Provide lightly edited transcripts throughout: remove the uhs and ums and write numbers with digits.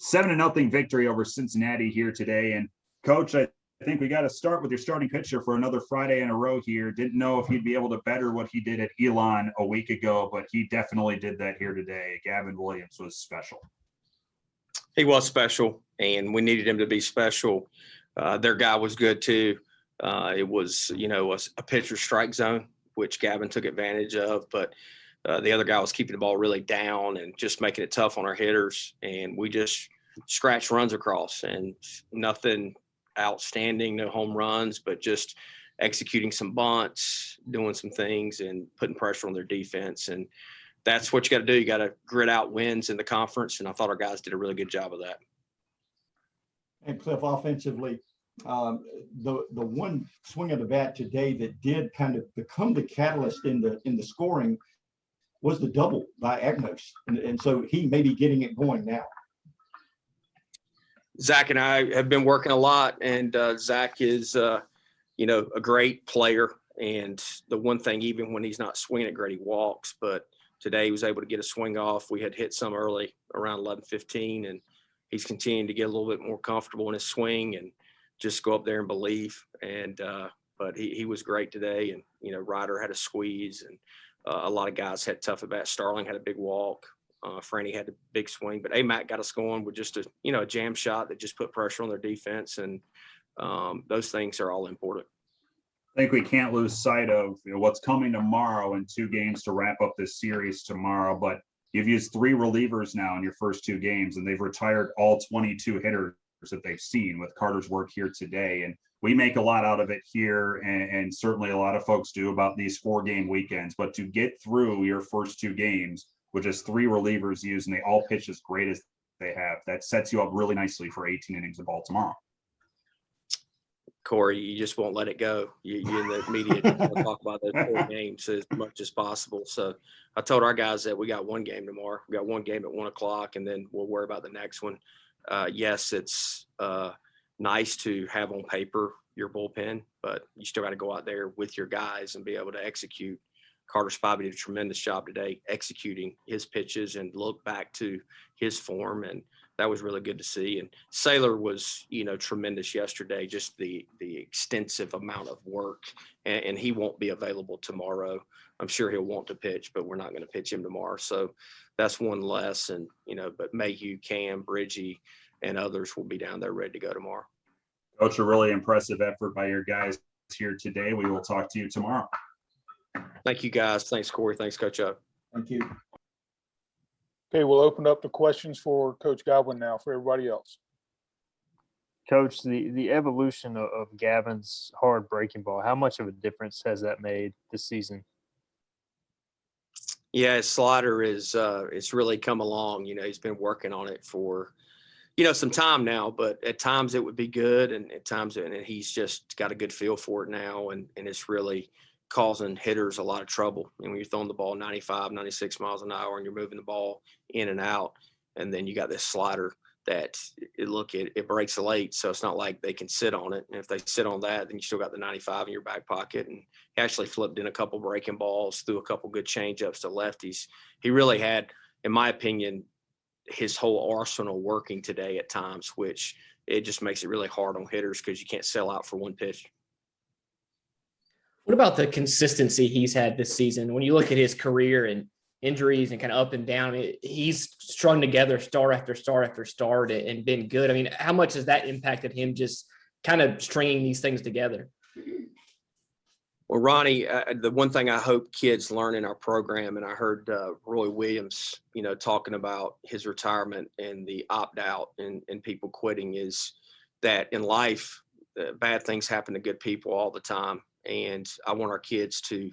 7-0 victory over Cincinnati here today. And Coach, I think we got to start with your starting pitcher for another Friday in a row here. Didn't know if he'd be able to better what he did at Elon a week ago, but he definitely did that here today. Gavin Williams was special. He was special, and we needed him to be special. Their guy was good too. It was, a pitcher strike zone, which Gavin took advantage of, but the other guy was keeping the ball really down and just making it tough on our hitters. And we just scratched runs across, and nothing outstanding, no home runs, but just executing some bunts, doing some things and putting pressure on their defense. And that's what you got to do. You got to grit out wins in the conference. And I thought our guys did a really good job of that. And Cliff, offensively, the one swing of the bat today that did kind of become the catalyst in the scoring was the double by Agnos. And so he may be getting it going now. Zach and I have been working a lot, and Zach is, a great player. And the one thing, even when he's not swinging it great, he walks. But today he was able to get a swing off. We had hit some early around 11:15, and he's continuing to get a little bit more comfortable in his swing and just go up there and believe. And but he was great today. And, Ryder had a squeeze, and a lot of guys had tough at bat. Starling had a big walk. Franny had a big swing, but AMAC got us going with just a jam shot that just put pressure on their defense. And those things are all important. I think we can't lose sight of what's coming tomorrow in 2 games to wrap up this series tomorrow. But you've used 3 relievers now in your first 2 games, and they've retired all 22 hitters that they've seen with Carter's work here today. And we make a lot out of it here, and certainly a lot of folks do, about these 4-game weekends. But to get through your first 2 games with just 3 relievers used, and they all pitch as great as they have, that sets you up really nicely for 18 innings of ball tomorrow. Corey, you just won't let it go. You in the media talk about those 4 games as much as possible. So I told our guys that we got 1 game tomorrow. We got 1 game at 1:00, and then we'll worry about the next one. Yes, it's nice to have on paper your bullpen, but you still got to go out there with your guys and be able to execute. Carter Spivey did a tremendous job today executing his pitches and look back to his form, and that was really good to see. And Saylor was, tremendous yesterday, just the extensive amount of work, and he won't be available tomorrow. I'm sure he'll want to pitch, but we're not going to pitch him tomorrow. So that's one less. And, but Mayhew, Cam, Bridgie, and others will be down there ready to go tomorrow. Coach, a really impressive effort by your guys here today. We will talk to you tomorrow. Thank you, guys. Thanks, Corey. Thanks, Coach O. Thank you. Okay, we'll open up the questions for Coach Godwin now for everybody else. Coach, the evolution of Gavin's hard breaking ball, how much of a difference has that made this season? Yeah, his slider is it's really come along. He's been working on it for some time now, but at times it would be good, and at times and he's just got a good feel for it now, and it's really causing hitters a lot of trouble. And when you're throwing the ball 95, 96 miles an hour and you're moving the ball in and out, and then you got this slider that it breaks late, so it's not like they can sit on it. And if they sit on that, then you still got the 95 in your back pocket. And he actually flipped in a couple breaking balls, threw a couple good changeups to lefties. He really had, in my opinion, his whole arsenal working today at times, which it just makes it really hard on hitters because you can't sell out for one pitch. What about the consistency he's had this season? When you look at his career and injuries and kind of up and down, he's strung together star after star after star and been good. I mean, how much has that impacted him just kind of stringing these things together? Well, Ronnie, the one thing I hope kids learn in our program, and I heard Roy Williams, talking about his retirement and the opt-out and people quitting, is that in life, bad things happen to good people all the time. And I want our kids to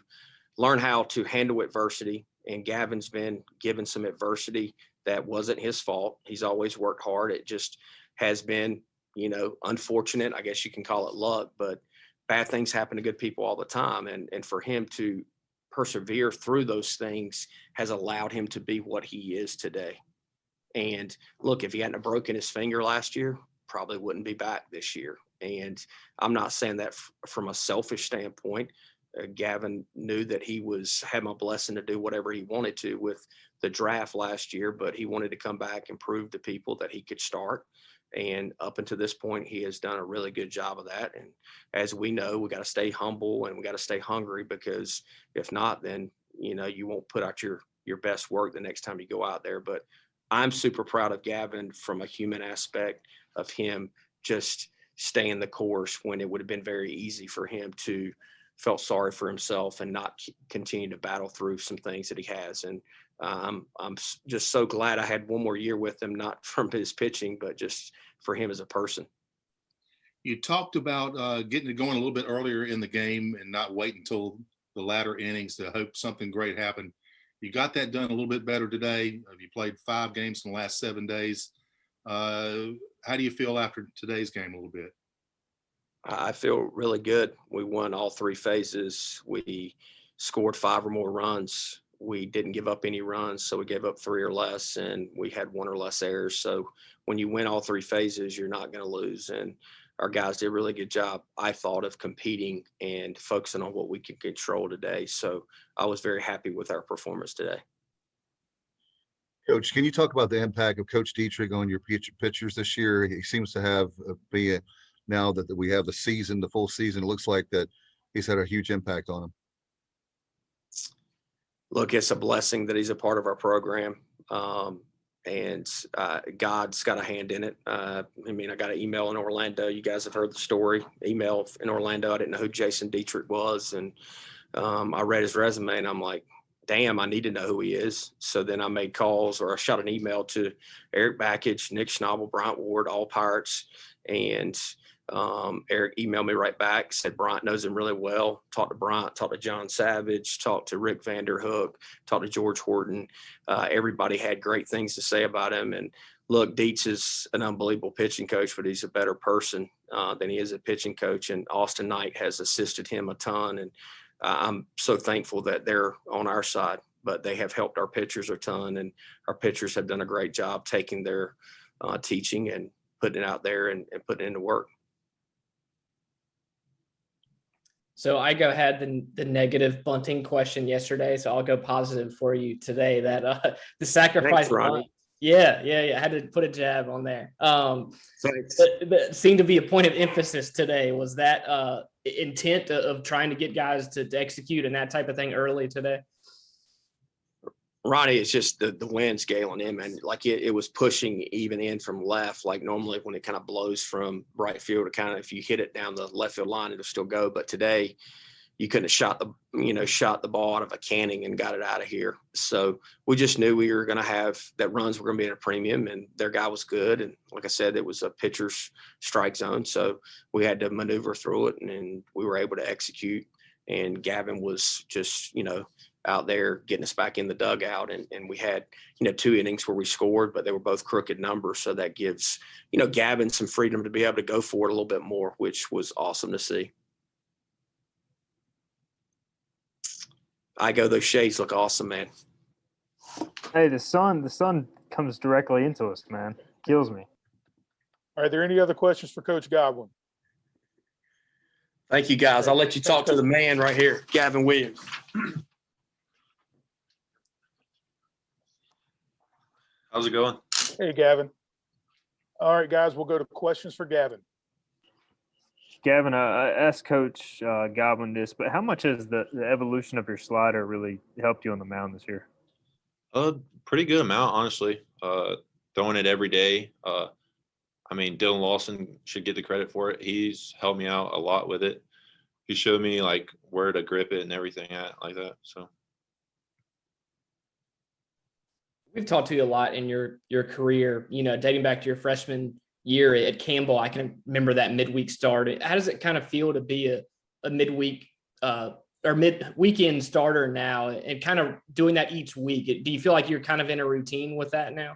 learn how to handle adversity. And Gavin's been given some adversity that wasn't his fault. He's always worked hard. It just has been, unfortunate. I guess you can call it luck, but bad things happen to good people all the time. And for him to persevere through those things has allowed him to be what he is today. And look, if he hadn't broken his finger last year, probably wouldn't be back this year. And I'm not saying that from a selfish standpoint. Gavin knew that he had my blessing to do whatever he wanted to with the draft last year, but he wanted to come back and prove to people that he could start. And up until this point, he has done a really good job of that. And as we know, we got to stay humble and we got to stay hungry, because if not, then, you won't put out your best work the next time you go out there. But I'm super proud of Gavin from a human aspect of him just staying the course when it would have been very easy for him to felt sorry for himself and not continue to battle through some things that he has. And I'm just so glad I had one more year with him, not from his pitching, but just for him as a person. You talked about getting it going a little bit earlier in the game and not wait until the latter innings to hope something great happened. You got that done a little bit better today. You played 5 games in the last 7 days. How do you feel after today's game a little bit? I feel really good. We won all 3 phases. We scored 5 or more runs. We didn't give up any runs, so we gave up 3 or less, and we had 1 or less errors. So when you win all 3 phases, you're not going to lose. And our guys did a really good job, I thought, of competing and focusing on what we can control today. So I was very happy with our performance today. Coach, can you talk about the impact of Coach Dietrich on your pitchers this year? He seems to have now that we have the full season, it looks like that he's had a huge impact on him. Look, it's a blessing that he's a part of our program. And God's got a hand in it. I got an email in Orlando. You guys have heard the story. Email in Orlando. I didn't know who Jason Dietrich was. And I read his resume and I'm like, damn, I need to know who he is. So then I made calls, or I shot an email to Eric Backage, Nick Schnabel, Bryant Ward, all Pirates. And Eric emailed me right back, said Bryant knows him really well. Talked to Bryant, talked to John Savage, talked to Rick Vanderhook, talked to George Horton. Everybody had great things to say about him. And look, Dietz is an unbelievable pitching coach, but he's a better person than he is a pitching coach. And Austin Knight has assisted him a ton. And I'm so thankful that they're on our side, but they have helped our pitchers a ton. And our pitchers have done a great job taking their teaching and putting it out there and putting it into work. So I had the negative bunting question yesterday, so I'll go positive for you today. That the sacrifice. Thanks, Ronnie. Yeah. I had to put a jab on there. That seemed to be a point of emphasis today. Was that intent of trying to get guys to execute and that type of thing early today? Ronnie, it's just the wind's gailing in, man. Like it was pushing even in from left. Like normally when it kind of blows from right field, it kind of, if you hit it down the left field line, it'll still go. But today you couldn't have shot the ball out of a canning and got it out of here. So we just knew we were going to have that runs were going to be at a premium, and their guy was good. And like I said, it was a pitcher's strike zone. So we had to maneuver through it, and we were able to execute. And Gavin was just, out there getting us back in the dugout. And we had, 2 innings where we scored, but they were both crooked numbers. So that gives, Gavin some freedom to be able to go for it a little bit more, which was awesome to see. Those shades look awesome, man. Hey, the sun comes directly into us, man. Kills me. Are there any other questions for Coach Godwin? Thank you, guys. I'll let you talk to the man right here, Gavin Williams. How's it going? Hey, Gavin. All right, guys, we'll go to questions for Gavin. Gavin, I asked Coach Godwin this, but how much has the evolution of your slider really helped you on the mound this year? Pretty good amount, honestly. Throwing it every day. Dylan Lawson should get the credit for it. He's helped me out a lot with it. He showed me like where to grip it and everything at like that. So we've talked to you a lot in your career, dating back to your freshman year at Campbell. I can remember that midweek start. How does it kind of feel to be a midweek or mid-weekend starter now and kind of doing that each week? Do you feel like you're kind of in a routine with that now?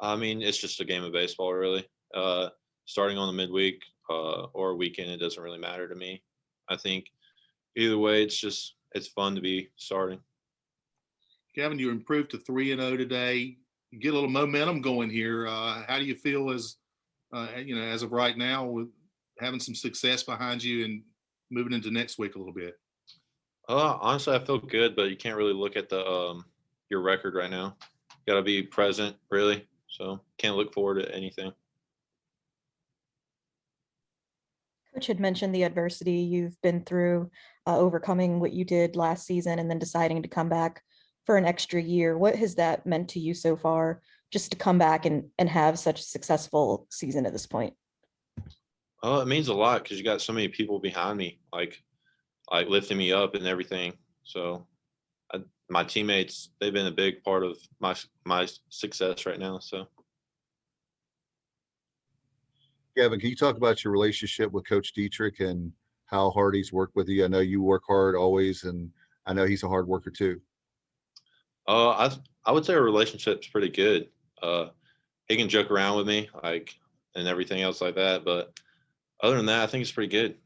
It's just a game of baseball, really. Starting on the midweek or weekend, it doesn't really matter to me. I think either way, it's fun to be starting. Gavin, you improved to 3-0 today. You get a little momentum going here. How do you feel as of right now with having some success behind you and moving into next week a little bit? Honestly, I feel good, but you can't really look at the your record right now. Got to be present, really. So can't look forward to anything. Coach had mentioned the adversity you've been through, overcoming what you did last season and then deciding to come back for an extra year. What has that meant to you so far, just to come back and have such a successful season at this point? Oh, it means a lot because you got so many people behind me, like lifting me up and everything. So my teammates, they've been a big part of my success right now. So. Gavin, can you talk about your relationship with Coach Dietrich and how hard he's worked with you? I know you work hard always, and I know he's a hard worker too. I would say our relationship's pretty good. He can joke around with me, and everything else like that. But other than that, I think it's pretty good.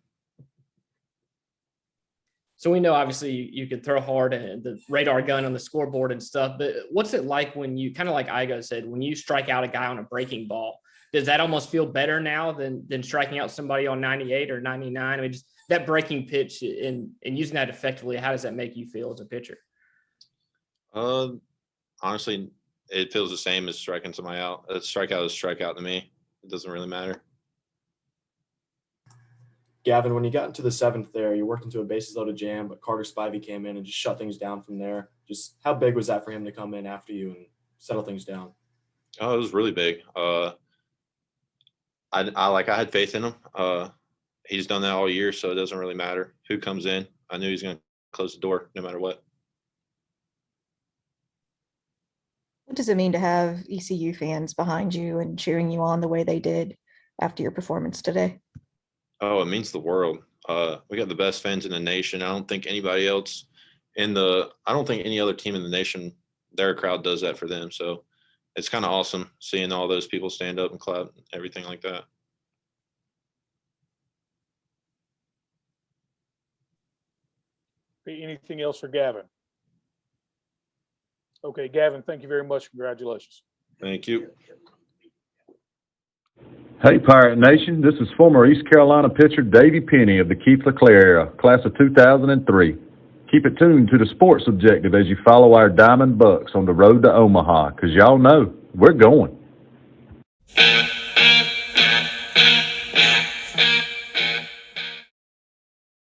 So we know obviously you can throw hard and the radar gun on the scoreboard and stuff, but what's it like when you, kind of like Igo said, when you strike out a guy on a breaking ball? Does that almost feel better now than striking out somebody on 98 or 99? I mean, just that breaking pitch and using that effectively, how does that make you feel as a pitcher? Honestly, it feels the same as striking somebody out. A strikeout is strikeout to me. It doesn't really matter. Gavin, when you got into the seventh there, you worked into a bases loaded jam, but Carter Spivey came in and just shut things down from there. Just how big was that for him to come in after you and settle things down? Oh, it was really big. I had faith in him. He's done that all year, so it doesn't really matter who comes in. I knew he's going to close the door no matter what. What does it mean to have ECU fans behind you and cheering you on the way they did after your performance today? Oh, it means the world. We got the best fans in the nation. I don't think anybody else I don't think any other team in the nation, their crowd does that for them. So it's kind of awesome seeing all those people stand up and clap, everything like that. Anything else for Gavin? Okay, Gavin, thank you very much. Congratulations. Thank you. Hey, Pirate Nation. This is former East Carolina pitcher Davey Penny of the Keith LeClaire era, class of 2003. Keep it tuned to the Sports Objective as you follow our Diamond Bucks on the road to Omaha, because y'all know we're going.